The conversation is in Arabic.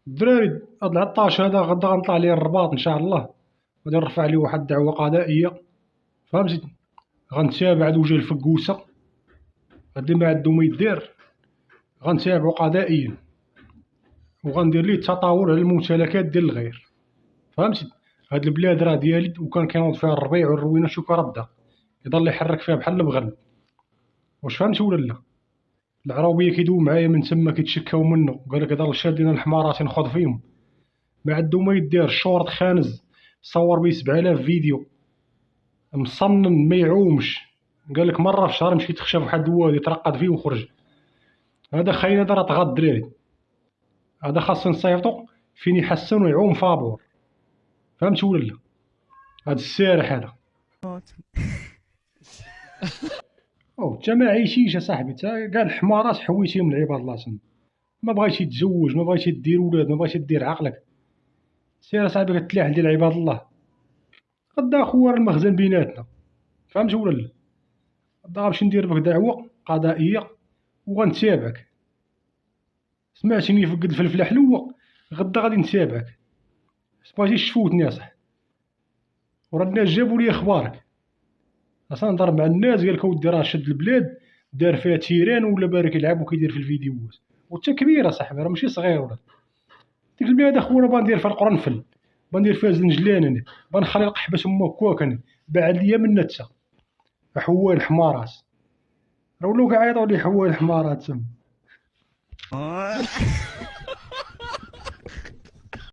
الدراري هاد العطاش هذا غدا غنطلع ليه الرباط ان شاء الله. غادي نرفع عليه واحد الدعوه قضائيه، فهمتي؟ غنتابع هاد وجه الفقوسه، هاد اللي ما عندو ما يدير غنتابعو قضائيا، وغندير ليه التطاول على الممتلكات ديال الغير، فهمتي؟ هاد البلاد راه ديالي، وكان كينوض فيها الربيع والروينه شوكا ردا، يضل يحرك فيها بحال البغل. واش فهمتي ولا لا؟ العربيه كيدوي معايا من تما كيتشكاو منه، قال لك يضل شادين الحمارات ينخض فيهم، ما عندو ما يدير. الشورط خانز صور بيه 7000 فيديو، مصنن ما يعومش، قال لك مره في الشهر مشي يتخشى فواحد الواد يترقد فيه وخرج. هذا خاين، هذا راه طغى الدراري، هذا خاصو نصيفطو فين يحسن ويعوم فابور، فهمتي ولا لا؟ هذا السارح هذا. او انت ما عايشيش اصاحبي، انت كاع الحمارات حويتيهم لعباد الله تما. ما بغيتي تزوج، ما بغيتي دير ولاد، ما بغيتي دير عقلك، سير اصاحبي كتلاح ديال عباد الله. غدا خويا راه المخزن بيناتنا، فهمتي ولا لا؟ غدا غنمشي ندير بك دعوة قضائية وغنتابعك. سمعتيني فقد الفلفلة حلوة، غدا غادي نتابعك. مبغيتيش تفوتني اصاحبي، ورا الناس جابوا لي اخبارك. اصلا نهضر مع الناس قال لك اودي راه شد البلاد، دار فيها تيران ولا بارك يلعب وكيدير في الفيديوهات. وانت كبير اصاحبي، راه ماشي صغير ولا. ديك البلاد اخويا باغي ندير فيها القرنفل، باغي ندير فيها زنجلان، انا باغي نخلي القحبه تما كواك، انا بعد ليا من نتا حوال الحمارات. راه ولاو كيعيطوا لي حوال الحمارات تما.